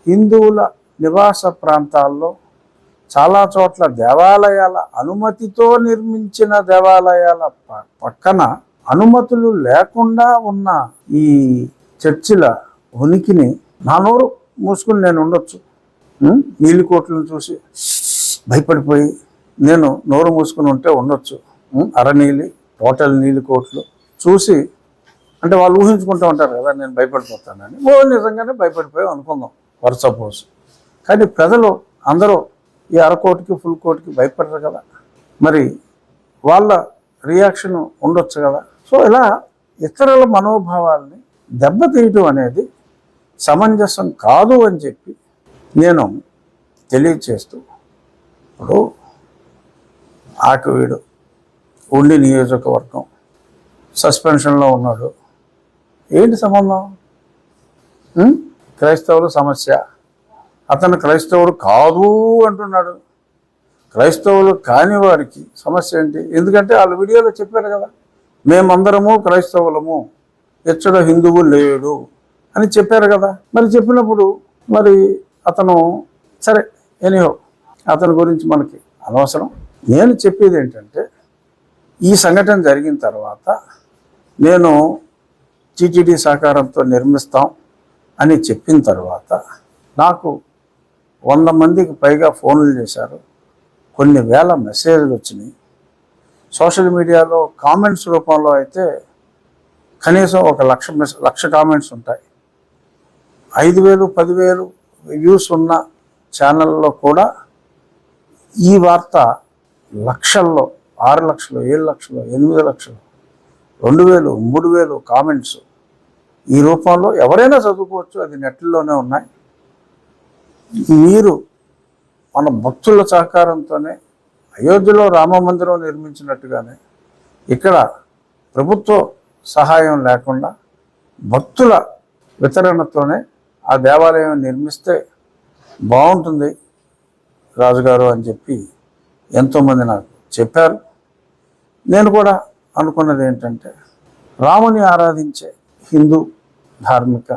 హిందువుల నివాస ప్రాంతాల్లో చాలా చోట్ల దేవాలయాల అనుమతితో నిర్మించిన దేవాలయాల పక్కన అనుమతులు లేకుండా ఉన్న ఈ చర్చిల ఉనికిని నా నోరు మూసుకుని నేను ఉండొచ్చు. నీలి కోట్లను చూసి భయపడిపోయి నేను నోరు మూసుకుని ఉంటే ఉండొచ్చు. అరనీలి టోటల్ నీలి కోట్లు చూసి అంటే వాళ్ళు ఊహించుకుంటూ ఉంటారు కదా నేను భయపడిపోతానని. నిజంగానే భయపడిపోయి అనుకుందాం ఫర్ సపోజ్. కానీ ప్రజలు అందరూ ఈ అరకోటికి ఫుల్ కోటికి భయపడరు కదా, మరి వాళ్ళ రియాక్షన్ ఉండొచ్చు కదా. సో ఇలా ఇతరుల మనోభావాల్ని దెబ్బతీయటం అనేది సమంజసం కాదు అని చెప్పి నేను తెలియచేస్తూ, ఇప్పుడు ఆకువీడు ఉండి నియోజకవర్గం సస్పెన్షన్లో ఉన్నాడు. ఏంటి సంబంధం? క్రైస్తవుల సమస్య. అతను క్రైస్తవుడు కాదు అంటున్నాడు. క్రైస్తవులు కాని వారికి సమస్య ఏంటి? ఎందుకంటే వాళ్ళు వీడియోలో చెప్పారు కదా, మేమందరము క్రైస్తవులము, ఎచ్చడ హిందువు లేడు అని చెప్పారు కదా. మరి చెప్పినప్పుడు మరి అతను సరే ఎనీహో అతని గురించి మనకి అనవసరం. నేను చెప్పేది ఏంటంటే, ఈ సంఘటన జరిగిన తర్వాత నేను టీటీడీ సహకారంతో నిర్మిస్తాం అని చెప్పిన తర్వాత నాకు 100 మందికి పైగా ఫోన్లు చేశారు, కొన్ని వేల మెసేజ్లు వచ్చినాయి. సోషల్ మీడియాలో కామెంట్స్ రూపంలో అయితే కనీసం 1,00,000 కామెంట్స్ ఉంటాయి. 5,000 10,000 వ్యూస్ ఉన్న ఛానల్లో కూడా ఈ వార్త లక్షల్లో, 6 లక్షలు 7 లక్షలు 8 లక్షలు 2,000 3,000 కామెంట్స్ ఈ రూపంలో ఎవరైనా చదువుకోవచ్చు, అది నెట్లోనే ఉన్నాయి. మీరు మన భక్తుల సహకారంతోనే అయోధ్యలో రామ మందిరం నిర్మించినట్టుగానే ఇక్కడ ప్రభుత్వ సహాయం లేకుండా భక్తుల వితరణతోనే ఆ దేవాలయం నిర్మిస్తే బాగుంటుంది రాజుగారు అని చెప్పి ఎంతోమంది నాకు చెప్పారు. నేను కూడా అనుకున్నది ఏంటంటే, రాముని ఆరాధించే హిందూ ధార్మిక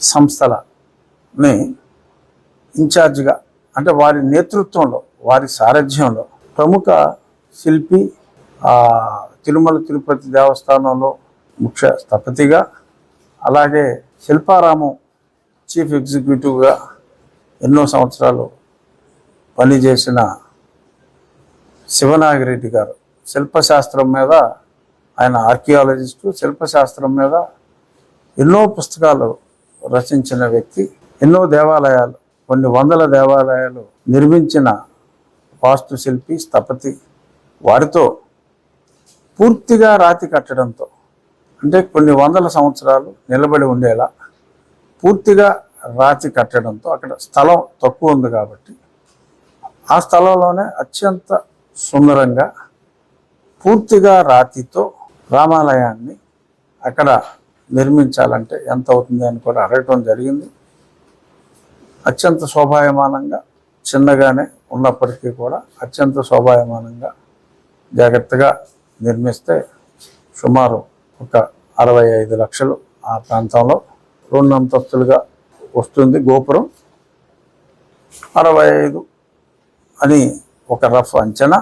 సంస్థలని ఇన్ఛార్జిగా అంటే వారి నేతృత్వంలో వారి సారథ్యంలో ప్రముఖ శిల్పి తిరుమల తిరుపతి దేవస్థానంలో ముఖ్య స్థపతిగా, అలాగే శిల్పారామం చీఫ్ ఎగ్జిక్యూటివ్గా ఎన్నో సంవత్సరాలు పనిచేసిన శివనాగిరెడ్డి గారు, శిల్పశాస్త్రం మీద ఆయన ఆర్కియాలజిస్టు, శిల్పశాస్త్రం మీద ఎన్నో పుస్తకాలు రచించిన వ్యక్తి, ఎన్నో దేవాలయాలు, కొన్ని వందల దేవాలయాలు నిర్మించిన వాస్తుశిల్పి స్థపతి. వారితో పూర్తిగా రాతి కట్టడంతో, అంటే కొన్ని వందల సంవత్సరాలు నిలబడి ఉండేలా పూర్తిగా రాతి కట్టడంతో, అక్కడ స్థలం తక్కువ ఉంది కాబట్టి ఆ స్థలంలోనే అత్యంత సుందరంగా పూర్తిగా రాతితో రామాలయాన్ని అక్కడ నిర్మించాలంటే ఎంత అవుతుంది అని కూడా అడగటం జరిగింది. అత్యంత శోభాయమానంగా, చిన్నగానే ఉన్నప్పటికీ కూడా అత్యంత శోభాయమానంగా జాగ్రత్తగా నిర్మిస్తే సుమారు ఒక 65 లక్షలు ఆ ప్రాంతంలో 2 అంతస్తులుగా వస్తుంది గోపురం. 65 అని ఒక రఫ్ అంచనా.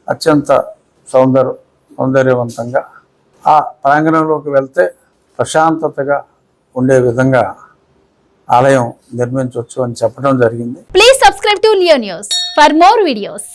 అత్యంత సౌందర్యవంతంగా ఆ ప్రాంగణంలోకి వెళ్తే ప్రశాంతతగా ఉండే విధంగా ఆలయం నిర్మించవచ్చు అని చెప్పడం జరిగింది. Please subscribe to Leo news for more videos.